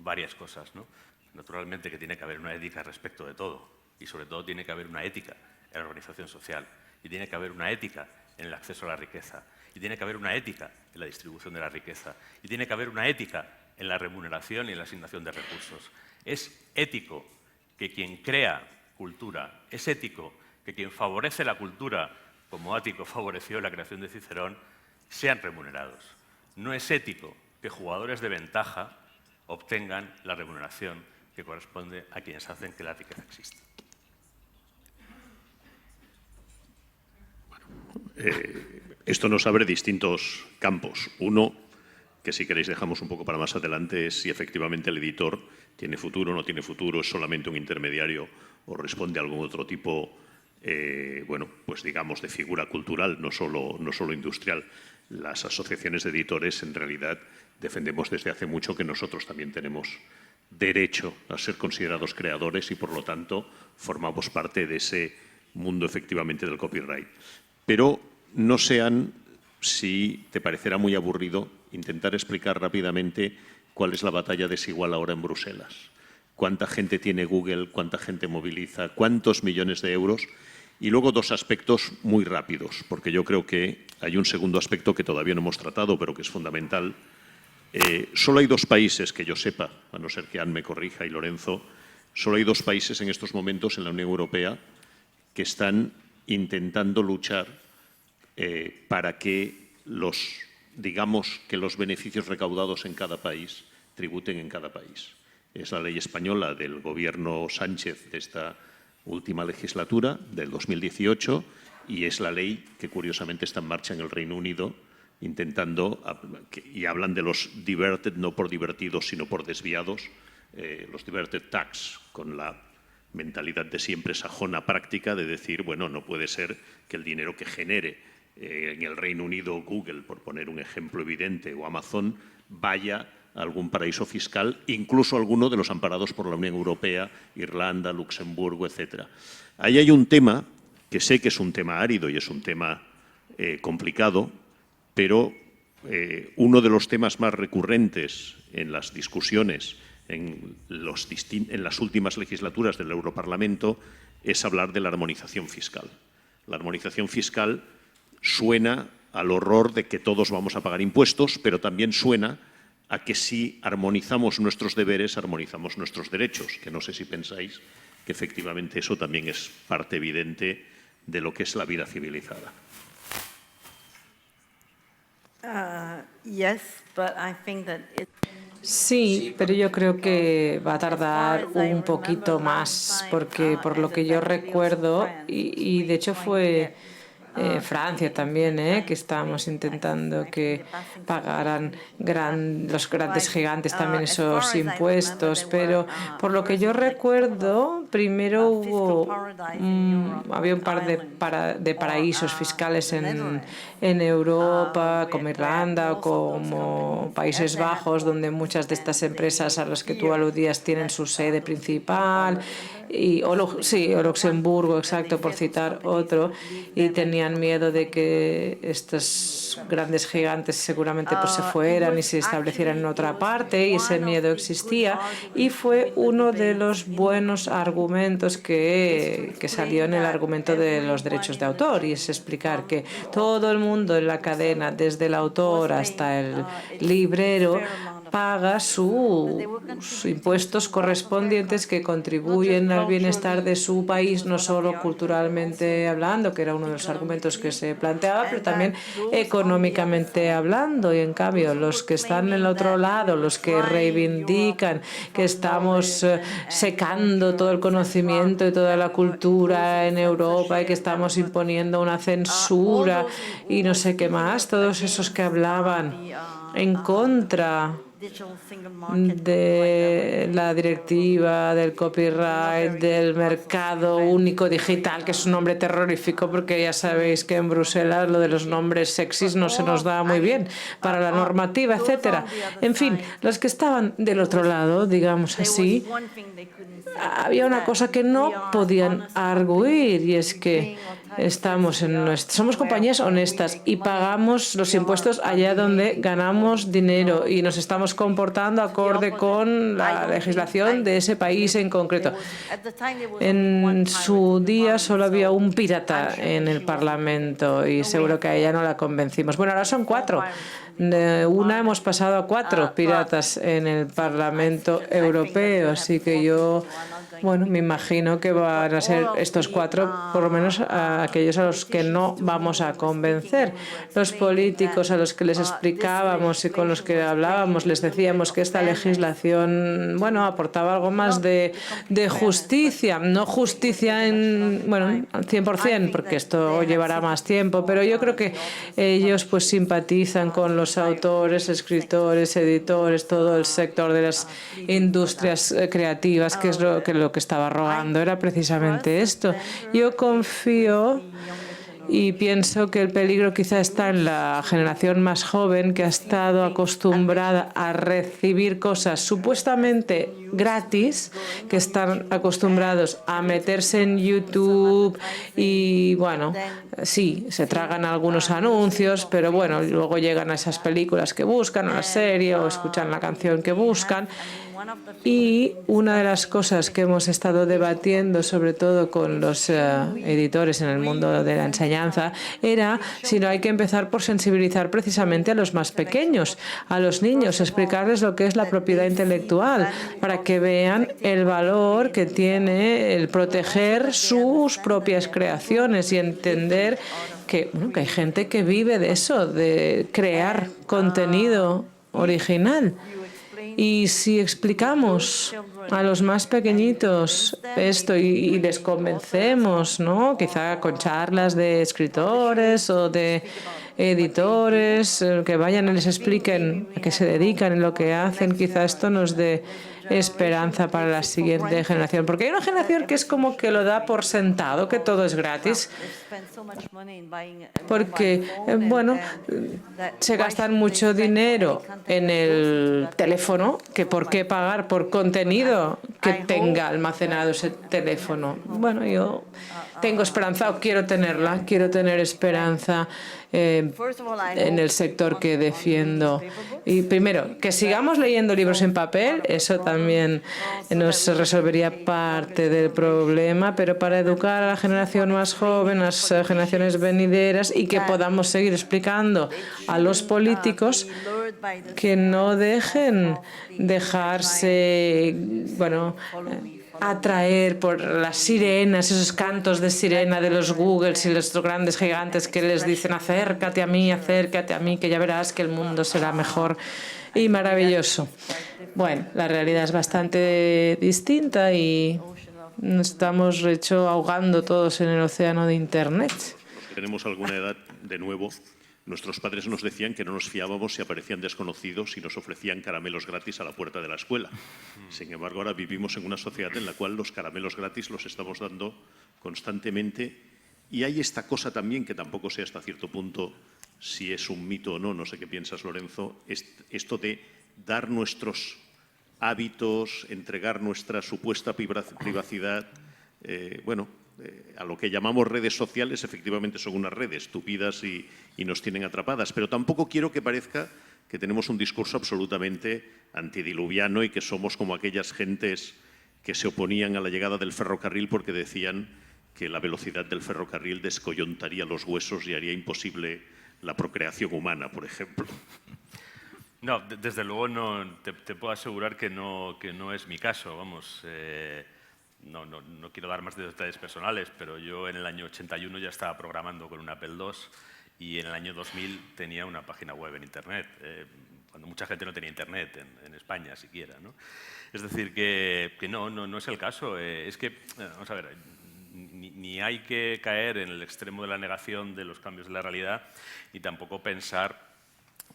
varias cosas, ¿no? Naturalmente que tiene que haber una ética respecto de todo, y sobre todo tiene que haber una ética en la organización social, y tiene que haber una ética en el acceso a la riqueza, y tiene que haber una ética en la distribución de la riqueza, y tiene que haber una ética en la remuneración y en la asignación de recursos. Es ético que quien crea cultura, es ético que quien favorece la cultura, como Ático favoreció la creación de Cicerón, sean remunerados. No es ético que jugadores de ventaja obtengan la remuneración que corresponde a quienes hacen que la riqueza exista. Esto nos abre distintos campos. Uno, que si queréis dejamos un poco para más adelante, es si efectivamente el editor tiene futuro o no tiene futuro, es solamente un intermediario o responde a algún otro tipo, bueno, pues digamos de figura cultural, no solo industrial. las asociaciones de editores en realidad defendemos desde hace mucho que nosotros también tenemos derecho a ser considerados creadores y, por lo tanto, formamos parte de ese mundo efectivamente del copyright. Pero no sean, si te parecerá muy aburrido, intentar explicar rápidamente cuál es la batalla desigual ahora en Bruselas. Cuánta gente tiene Google, cuánta gente moviliza, cuántos millones de euros. Y luego dos aspectos muy rápidos, porque yo creo que hay un segundo aspecto que todavía no hemos tratado, pero que es fundamental. Solo hay dos países, que yo sepa, a no ser que Anne me corrija y Lorenzo, solo hay dos países en estos momentos en la Unión Europea que están intentando luchar para que digamos que los beneficios recaudados en cada país tributen en cada país. Es la ley española del gobierno Sánchez de esta última legislatura, del 2018, y es la ley que curiosamente está en marcha en el Reino Unido, intentando, y hablan de los diverted, no por divertidos, sino por desviados, los diverted tax, con la mentalidad de siempre sajona práctica de decir, bueno, no puede ser que el dinero que genere en el Reino Unido Google, por poner un ejemplo evidente, o Amazon, vaya a algún paraíso fiscal, incluso alguno de los amparados por la Unión Europea, Irlanda, Luxemburgo, etc. Ahí hay un tema, que sé que es un tema árido y es un tema complicado, pero uno de los temas más recurrentes en las discusiones en las últimas legislaturas del Europarlamento es hablar de la armonización fiscal. La armonización fiscal suena al horror de que todos vamos a pagar impuestos, pero también suena a que si armonizamos nuestros deberes, armonizamos nuestros derechos, que no sé si pensáis que efectivamente eso también es parte evidente de lo que es la vida civilizada. Sí, pero yo creo que va a tardar un poquito más, porque por lo que yo recuerdo, y de hecho fue Francia también, que estábamos intentando que pagaran los grandes gigantes también esos impuestos, pero por lo que yo recuerdo, primero había un par de paraísos fiscales en Europa, como Irlanda o como Países Bajos, donde muchas de estas empresas a las que tú aludías tienen su sede principal, o Luxemburgo, exacto, por citar otro, y tenían miedo de que estos grandes gigantes seguramente pues se fueran y se establecieran en otra parte, y ese miedo existía, y fue uno de los buenos argumentos que salió en el argumento de los derechos de autor, y es explicar que todo el mundo en la cadena, desde el autor hasta el librero, paga sus impuestos correspondientes que contribuyen al bienestar de su país, no solo culturalmente hablando, que era uno de los argumentos que se planteaba, pero también económicamente hablando. Y en cambio, los que están en el otro lado, los que reivindican que estamos secando todo el conocimiento y toda la cultura en Europa y que estamos imponiendo una censura y no sé qué más, todos esos que hablaban en contra de la directiva, del copyright, del mercado único digital, que es un nombre terrorífico porque ya sabéis que en Bruselas lo de los nombres sexys no se nos da muy bien para la normativa, etcétera. En fin, los que estaban del otro lado, digamos así, había una cosa que no podían arguir, y es que somos compañías honestas y pagamos los impuestos allá donde ganamos dinero y nos estamos comportando acorde con la legislación de ese país en concreto. En su día solo había un pirata en el Parlamento y seguro que a ella no la convencimos. Bueno, ahora son 4. De una hemos pasado a 4 piratas en el Parlamento Europeo, así que yo, bueno, me imagino que van a ser estos 4, por lo menos aquellos a los que no vamos a convencer. Los políticos a los que les explicábamos y con los que hablábamos, les decíamos que esta legislación, bueno, aportaba algo más de justicia, no justicia al 100%, porque esto llevará más tiempo, pero yo creo que ellos pues simpatizan con los autores, escritores, editores, todo el sector de las industrias creativas, que es lo que estaba rogando, era precisamente esto. Yo confío Y pienso que el peligro quizá está en la generación más joven que ha estado acostumbrada a recibir cosas supuestamente gratis, que están acostumbrados a meterse en YouTube y, bueno, sí, se tragan algunos anuncios, pero bueno, luego llegan a esas películas que buscan, a la serie o escuchan la canción que buscan. Y una de las cosas que hemos estado debatiendo, sobre todo con los editores en el mundo de la enseñanza, era si no hay que empezar por sensibilizar precisamente a los más pequeños, a los niños, explicarles lo que es la propiedad intelectual, para que vean el valor que tiene el proteger sus propias creaciones y entender que, bueno, que hay gente que vive de eso, de crear contenido original. Y si explicamos a los más pequeñitos esto y les convencemos, ¿no? Quizá con charlas de escritores o de editores, que vayan y les expliquen a qué se dedican y lo que hacen, quizá esto nos dé esperanza para la siguiente generación. Porque hay una generación que es como que lo da por sentado, que todo es gratis. Porque, bueno, se gastan mucho dinero en el teléfono, que por qué pagar por contenido que tenga almacenado ese teléfono. Bueno, yo tengo esperanza, o quiero tenerla, quiero tener esperanza en el sector que defiendo. Y primero, que sigamos leyendo libros en papel, eso también nos resolvería parte del problema, pero para educar a la generación más joven, a las generaciones venideras, y que podamos seguir explicando a los políticos que no dejen dejarse, bueno, atraer por las sirenas, esos cantos de sirena de los Googles y los grandes gigantes que les dicen acércate a mí, que ya verás que el mundo será mejor y maravilloso. Bueno, la realidad es bastante distinta y nos estamos, de hecho, ahogando todos en el océano de Internet. Los que tenemos alguna edad, de nuevo, nuestros padres nos decían que no nos fiábamos si aparecían desconocidos y nos ofrecían caramelos gratis a la puerta de la escuela. Sin embargo, ahora vivimos en una sociedad en la cual los caramelos gratis los estamos dando constantemente. Y hay esta cosa también, que tampoco sé hasta cierto punto si es un mito o no, no sé qué piensas, Lorenzo, esto de dar nuestros hábitos, entregar nuestra supuesta privacidad, a lo que llamamos redes sociales. Efectivamente son unas redes tupidas y nos tienen atrapadas, pero tampoco quiero que parezca que tenemos un discurso absolutamente antidiluviano y que somos como aquellas gentes que se oponían a la llegada del ferrocarril porque decían que la velocidad del ferrocarril descoyuntaría los huesos y haría imposible la procreación humana, por ejemplo. No, desde luego no, te puedo asegurar que no es mi caso, vamos. No quiero dar más detalles personales, pero yo en el año 81 ya estaba programando con un Apple II y en el año 2000 tenía una página web en Internet, cuando mucha gente no tenía Internet en España siquiera, ¿no? Es decir, que no es el caso. Es que, vamos a ver, ni hay que caer en el extremo de la negación de los cambios de la realidad, ni tampoco pensar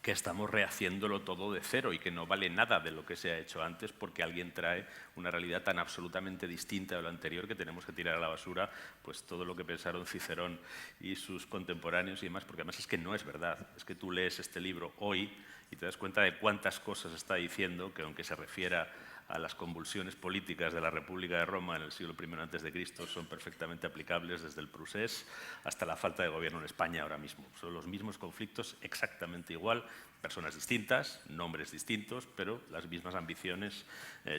que estamos rehaciéndolo todo de cero y que no vale nada de lo que se ha hecho antes porque alguien trae una realidad tan absolutamente distinta de lo anterior que tenemos que tirar a la basura pues todo lo que pensaron Cicerón y sus contemporáneos y demás, porque además es que no es verdad. Es que tú lees este libro hoy y te das cuenta de cuántas cosas está diciendo que, aunque se refiera a las convulsiones políticas de la República de Roma en el siglo I a.C., son perfectamente aplicables desde el Prusés hasta la falta de gobierno en España ahora mismo. Son los mismos conflictos exactamente igual, personas distintas, nombres distintos, pero las mismas ambiciones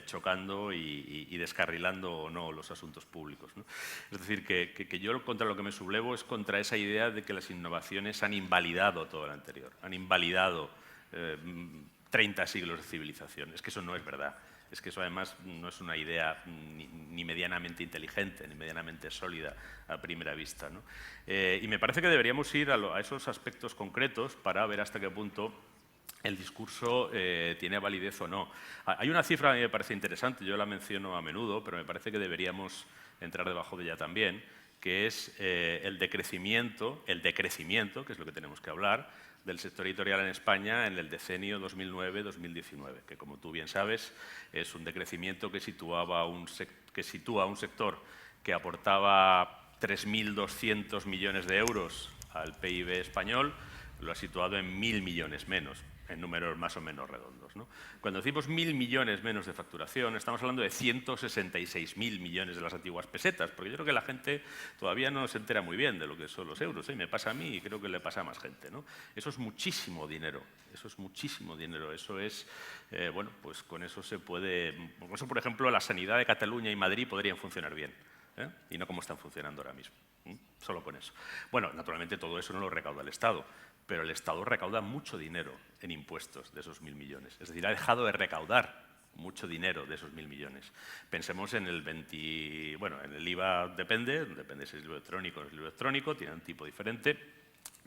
chocando y descarrilando o no los asuntos públicos, ¿no? Es decir, que yo contra lo que me sublevo es contra esa idea de que las innovaciones han invalidado todo lo anterior, han invalidado 30 siglos de civilización. Es que eso no es verdad. Es que eso además no es una idea ni medianamente inteligente, ni medianamente sólida a primera vista, ¿no? Y me parece que deberíamos ir a esos aspectos concretos para ver hasta qué punto el discurso tiene validez o no. Hay una cifra que a mí me parece interesante, yo la menciono a menudo, pero me parece que deberíamos entrar debajo de ella también, que es el decrecimiento, que es lo que tenemos que hablar, del sector editorial en España en el decenio 2009-2019, que, como tú bien sabes, es un decrecimiento que sitúa a un sector que aportaba 3.200 millones de euros al PIB español, lo ha situado en 1.000 millones menos, en números más o menos redondos, ¿no? Cuando decimos 1.000 millones menos de facturación, estamos hablando de 166.000 millones de las antiguas pesetas, porque yo creo que la gente todavía no se entera muy bien de lo que son los euros, ¿eh? Me pasa a mí y creo que le pasa a más gente, ¿no? Eso es muchísimo dinero, eso es muchísimo dinero, eso es, bueno, pues con eso se puede, con eso, por ejemplo, la sanidad de Cataluña y Madrid podrían funcionar bien, ¿eh? Y no como están funcionando ahora mismo, ¿eh? Solo con eso. Bueno, naturalmente todo eso no lo recauda el Estado, pero el Estado recauda mucho dinero en impuestos de esos 1.000 millones. Es decir, ha dejado de recaudar mucho dinero de esos 1.000 millones. Pensemos en el en el IVA depende si es libro electrónico o no es libro electrónico, tiene un tipo diferente,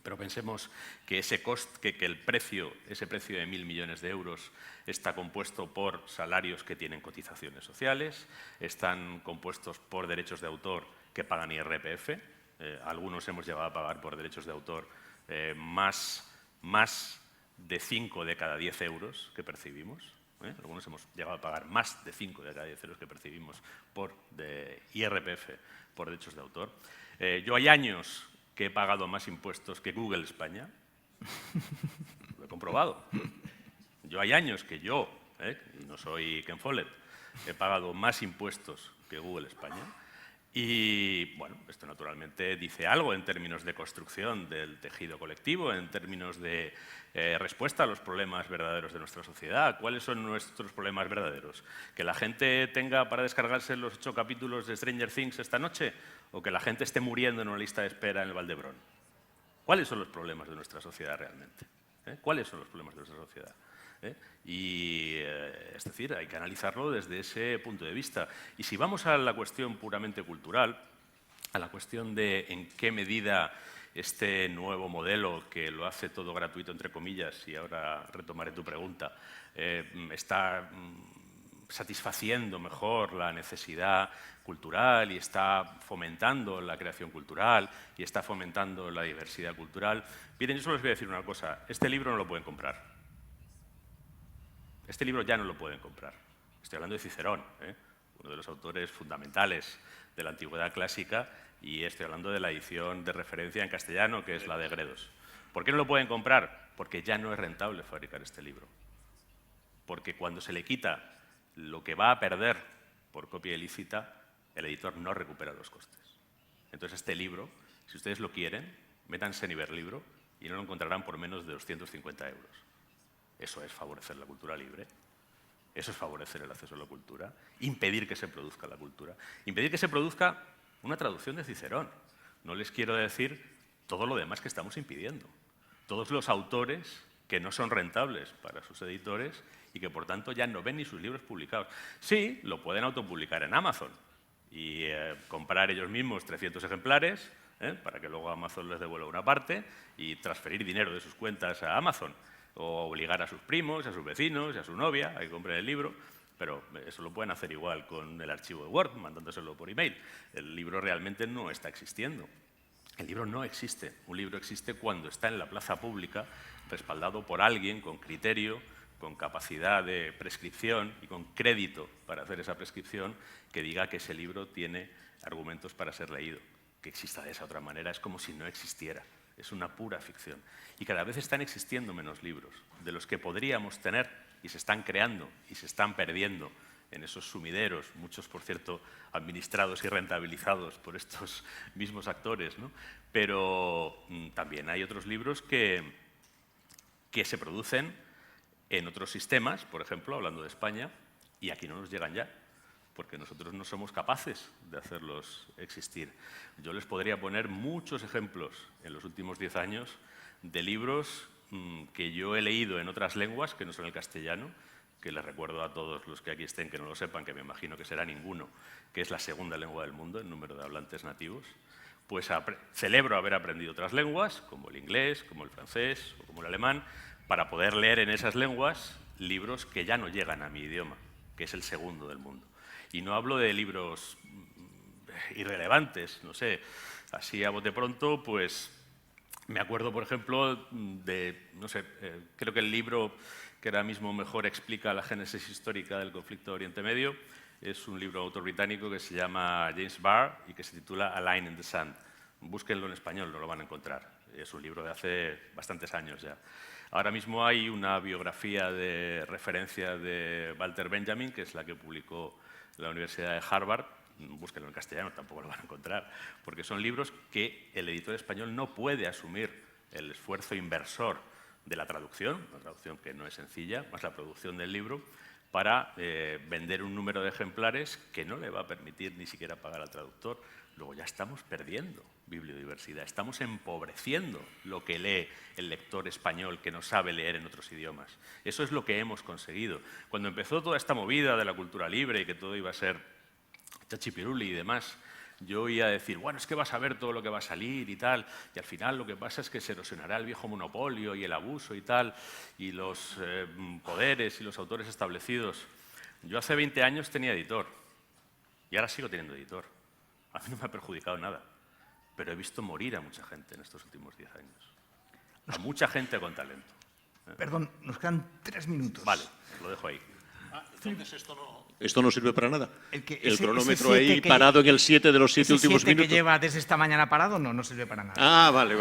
pero pensemos que ese precio de 1.000 millones de euros está compuesto por salarios que tienen cotizaciones sociales, están compuestos por derechos de autor que pagan IRPF, algunos hemos llegado a pagar por derechos de autor más de 5 de cada 10 euros que percibimos. Algunos hemos llegado a pagar más de 5 de cada 10 euros que percibimos de IRPF por derechos de autor. Yo hay años que he pagado más impuestos que Google España. Lo he comprobado. Yo hay años que yo, y no soy Ken Follett, he pagado más impuestos que Google España. Y, bueno, esto naturalmente dice algo en términos de construcción del tejido colectivo, en términos de respuesta a los problemas verdaderos de nuestra sociedad. ¿Cuáles son nuestros problemas verdaderos? ¿Que la gente tenga para descargarse los 8 capítulos de Stranger Things esta noche? ¿O que la gente esté muriendo en una lista de espera en el Valdebrón? ¿Cuáles son los problemas de nuestra sociedad realmente? ¿Cuáles son los problemas de nuestra sociedad? Es decir, hay que analizarlo desde ese punto de vista. Y si vamos a la cuestión puramente cultural, a la cuestión de en qué medida este nuevo modelo, que lo hace todo gratuito, entre comillas, y ahora retomaré tu pregunta, está satisfaciendo mejor la necesidad cultural y está fomentando la creación cultural y está fomentando la diversidad cultural. Miren, yo solo les voy a decir una cosa, este libro no lo pueden comprar. Este libro ya no lo pueden comprar. Estoy hablando de Cicerón, uno de los autores fundamentales de la antigüedad clásica, y estoy hablando de la edición de referencia en castellano, que es la de Gredos. ¿Por qué no lo pueden comprar? Porque ya no es rentable fabricar este libro. Porque cuando se le quita lo que va a perder por copia ilícita, el editor no recupera los costes. Entonces este libro, si ustedes lo quieren, métanse en Iberlibro y no lo encontrarán por menos de 250 euros. Eso es favorecer la cultura libre, eso es favorecer el acceso a la cultura, impedir que se produzca la cultura, impedir que se produzca una traducción de Cicerón. No les quiero decir todo lo demás que estamos impidiendo. Todos los autores que no son rentables para sus editores y que por tanto ya no ven ni sus libros publicados. Sí, lo pueden autopublicar en Amazon y comprar ellos mismos 300 ejemplares para que luego Amazon les devuelva una parte y transferir dinero de sus cuentas a Amazon, o obligar a sus primos, a sus vecinos, a su novia a que compren el libro, pero eso lo pueden hacer igual con el archivo de Word, mandándoselo por email. El libro realmente no está existiendo. El libro no existe. Un libro existe cuando está en la plaza pública, respaldado por alguien con criterio, con capacidad de prescripción y con crédito para hacer esa prescripción, que diga que ese libro tiene argumentos para ser leído. Que exista de esa otra manera es como si no existiera. Es una pura ficción. Y cada vez están existiendo menos libros de los que podríamos tener, y se están creando y se están perdiendo en esos sumideros, muchos, por cierto, administrados y rentabilizados por estos mismos actores, ¿no? Pero también hay otros libros que se producen en otros sistemas, por ejemplo, hablando de España, y aquí no nos llegan ya, porque nosotros no somos capaces de hacerlos existir. Yo les podría poner muchos ejemplos en los últimos 10 años de libros que yo he leído en otras lenguas que no son el castellano, que les recuerdo a todos los que aquí estén que no lo sepan, que me imagino que será ninguno, que es la segunda lengua del mundo en número de hablantes nativos. Pues celebro haber aprendido otras lenguas, como el inglés, como el francés o como el alemán, para poder leer en esas lenguas libros que ya no llegan a mi idioma, que es el segundo del mundo. Y no hablo de libros irrelevantes, no sé, así a bote pronto, pues me acuerdo, por ejemplo, de, no sé, creo que el libro que ahora mismo mejor explica la génesis histórica del conflicto de Oriente Medio es un libro de autor británico que se llama James Barr y que se titula A Line in the Sand. Búsquenlo en español, no lo van a encontrar. Es un libro de hace bastantes años ya. Ahora mismo hay una biografía de referencia de Walter Benjamin, que es la que publicó la Universidad de Harvard. Búsquenlo en castellano, tampoco lo van a encontrar, porque son libros que el editor español no puede asumir el esfuerzo inversor de la traducción, una traducción que no es sencilla, más la producción del libro, para vender un número de ejemplares que no le va a permitir ni siquiera pagar al traductor. Luego ya estamos perdiendo bibliodiversidad, estamos empobreciendo lo que lee el lector español que no sabe leer en otros idiomas. Eso es lo que hemos conseguido. Cuando empezó toda esta movida de la cultura libre y que todo iba a ser chachipiruli y demás, yo oía decir, bueno, es que vas a ver todo lo que va a salir y tal, y al final lo que pasa es que se erosionará el viejo monopolio y el abuso y tal, y los poderes y los autores establecidos. Yo hace 20 años tenía editor, y ahora sigo teniendo editor. A mí no me ha perjudicado nada, pero he visto morir a mucha gente en estos últimos 10 años. A mucha gente con talento. Perdón, nos quedan 3 minutos. Vale, lo dejo ahí. Entonces esto no sirve para nada. El cronómetro ahí parado en el 7 de los 7 últimos minutos. ¿El que lleva desde esta mañana parado? No sirve para nada. Ah, vale.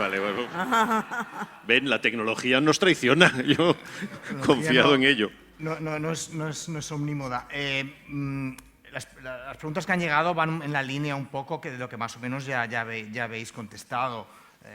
Ven, la tecnología nos traiciona. Yo he confiado en ello. No es omnímoda. Las preguntas que han llegado van en la línea un poco de lo que más o menos ya habéis contestado.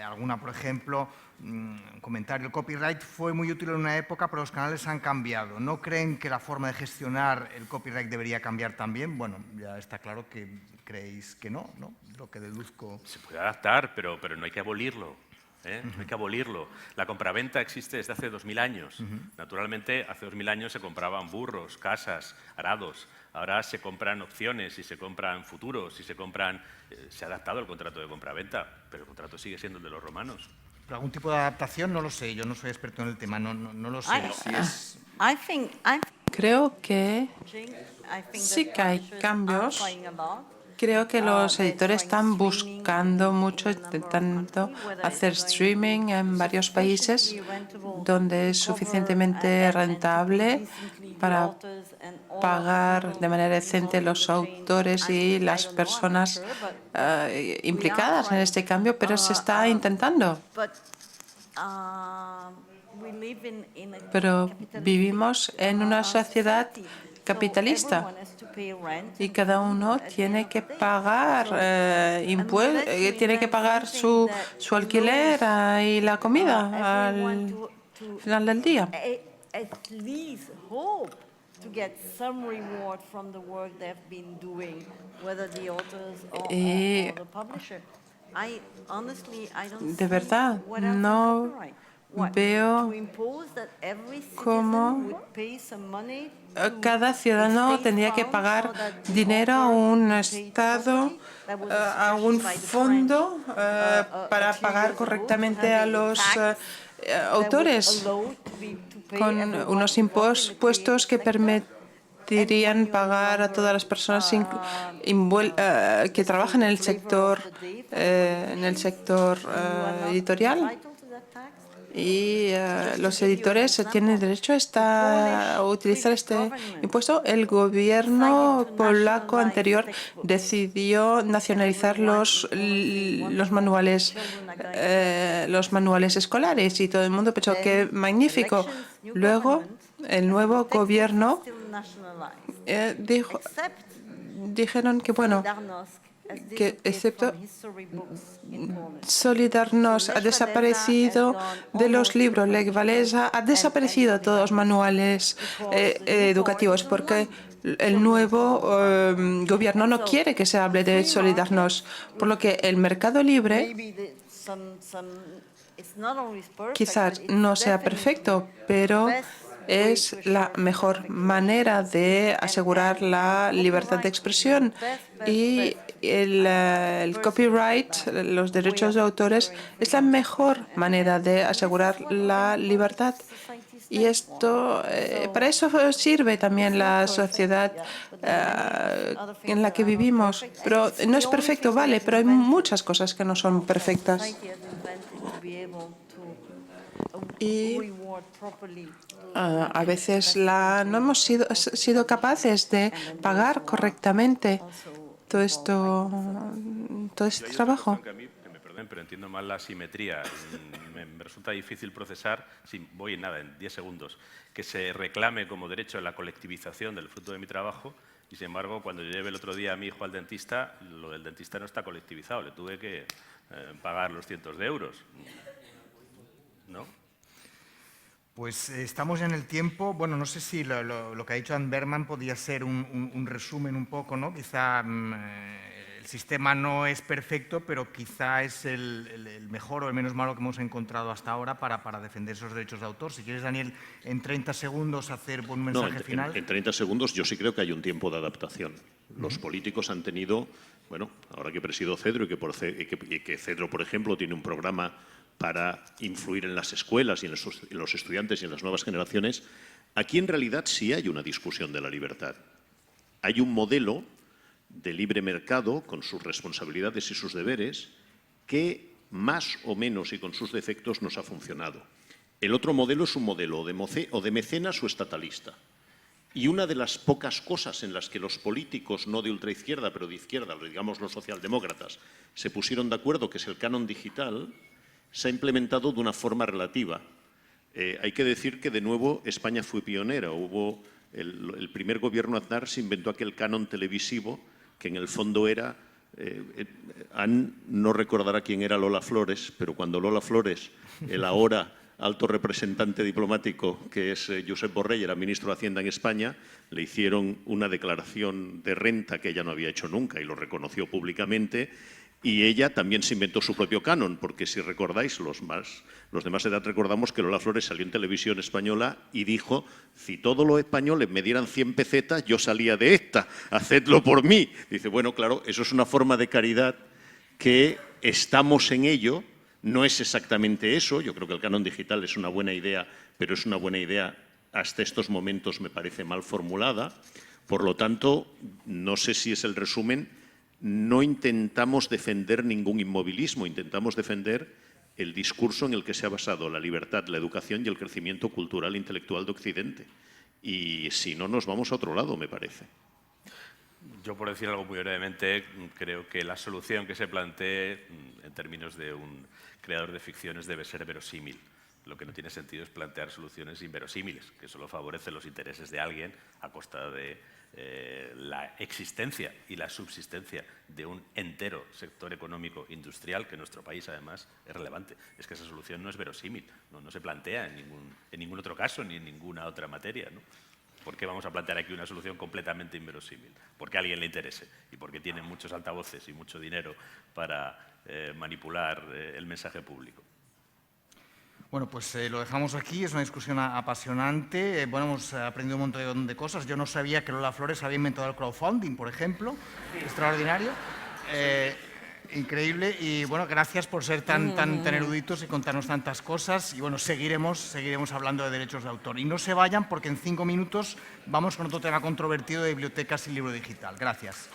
Alguna, por ejemplo, un comentario. El copyright fue muy útil en una época, pero los canales han cambiado. ¿No creen que la forma de gestionar el copyright debería cambiar también? Bueno, ya está claro que creéis que no, ¿no? Lo que deduzco. Se puede adaptar, pero no hay que abolirlo. No hay que abolirlo. La compraventa existe desde hace 2000 años. Naturalmente, hace 2000 años se compraban burros, casas, arados. Ahora se compran opciones y se compran futuros y se ha adaptado el contrato de compraventa, pero el contrato sigue siendo el de los romanos. ¿Pero algún tipo de adaptación? No lo sé, yo no soy experto en el tema, no lo sé. Creo que sí que hay cambios. Creo que los editores están buscando mucho, intentando hacer streaming en varios países donde es suficientemente rentable para pagar de manera decente los autores y las personas implicadas en este cambio, pero se está intentando. Pero vivimos en una sociedad capitalista y cada uno tiene que pagar tiene que pagar su alquiler y la comida al final del día. De verdad, no veo cómo cada ciudadano tendría que pagar dinero a un Estado, a un fondo, para pagar correctamente a los autores, con unos impuestos que permitirían pagar a todas las personas que trabajan en el sector editorial. Y los editores tienen derecho a utilizar este impuesto. El gobierno polaco anterior decidió nacionalizar los manuales escolares y todo el mundo pensó que magnífico. Luego, el nuevo gobierno dijeron que bueno, que excepto Solidarność ha desaparecido de los libros, Lech Walesa ha desaparecido de todos los manuales educativos porque el nuevo gobierno no quiere que se hable de Solidarność, por lo que el mercado libre quizás no sea perfecto, pero es la mejor manera de asegurar la libertad de expresión y el copyright, los derechos de autores, es la mejor manera de asegurar la libertad. Y esto, para eso sirve también la sociedad en la que vivimos. Pero no es perfecto, vale, pero hay muchas cosas que no son perfectas. Y a veces no hemos sido capaces de pagar correctamente todo este trabajo. Me perdonen, pero entiendo mal la asimetría. Me resulta difícil procesar, voy en 10 segundos, que se reclame como derecho la colectivización del fruto de mi trabajo y, sin embargo, cuando yo llevé el otro día a mi hijo al dentista, lo del dentista no está colectivizado, le tuve que pagar los cientos de euros. ¿No? Pues estamos ya en el tiempo. Bueno, no sé si lo que ha dicho Anne Berman podría ser un resumen un poco, ¿no? Quizá el sistema no es perfecto, pero quizá es el mejor o el menos malo que hemos encontrado hasta ahora para defender esos derechos de autor. Si quieres, Daniel, en 30 segundos hacer un mensaje final. En 30 segundos yo sí creo que hay un tiempo de adaptación. Los políticos han tenido, bueno, ahora que presido Cedro y que Cedro, por ejemplo, tiene un programa para influir en las escuelas y en los estudiantes y en las nuevas generaciones, aquí en realidad sí hay una discusión de la libertad. Hay un modelo de libre mercado con sus responsabilidades y sus deberes que más o menos y con sus defectos nos ha funcionado. El otro modelo es un modelo o de mecenas o estatalista. Y una de las pocas cosas en las que los políticos, no de ultraizquierda, pero de izquierda, digamos los socialdemócratas, se pusieron de acuerdo, que es el canon digital, se ha implementado de una forma relativa. Hay que decir que, de nuevo, España fue pionera. El primer gobierno Aznar se inventó aquel canon televisivo que, en el fondo, era... Anne no recordará quién era Lola Flores, pero cuando Lola Flores, el ahora alto representante diplomático, que es Josep Borrell, era ministro de Hacienda en España, le hicieron una declaración de renta que ella no había hecho nunca y lo reconoció públicamente. Y ella también se inventó su propio canon, porque si recordáis, los de más edad recordamos que Lola Flores salió en televisión española y dijo: si todos los españoles me dieran 100 pesetas, yo salía de esta, hacedlo por mí. Dice, bueno, claro, eso es una forma de caridad que estamos en ello, no es exactamente eso, yo creo que el canon digital es una buena idea, pero es una buena idea hasta estos momentos me parece mal formulada, por lo tanto, no sé si es el resumen. No intentamos defender ningún inmovilismo, intentamos defender el discurso en el que se ha basado la libertad, la educación y el crecimiento cultural e intelectual de Occidente. Y si no, nos vamos a otro lado, me parece. Yo, por decir algo muy brevemente, creo que la solución que se plantee en términos de un creador de ficciones debe ser verosímil. Lo que no tiene sentido es plantear soluciones inverosímiles, que solo favorecen los intereses de alguien a costa de la existencia y la subsistencia de un entero sector económico industrial que en nuestro país, además, es relevante. Es que esa solución no es verosímil, no se plantea en ningún otro caso ni en ninguna otra materia, ¿no? ¿Por qué vamos a plantear aquí una solución completamente inverosímil? Porque a alguien le interese y porque tienen muchos altavoces y mucho dinero para manipular el mensaje público. Bueno, pues lo dejamos aquí, es una discusión apasionante. Bueno, hemos aprendido un montón de cosas. Yo no sabía que Lola Flores había inventado el crowdfunding, por ejemplo. Extraordinario. Increíble. Y bueno, gracias por ser tan eruditos y contarnos tantas cosas. Y bueno, seguiremos hablando de derechos de autor. Y no se vayan, porque en 5 minutos vamos con otro tema controvertido de bibliotecas y libro digital. Gracias.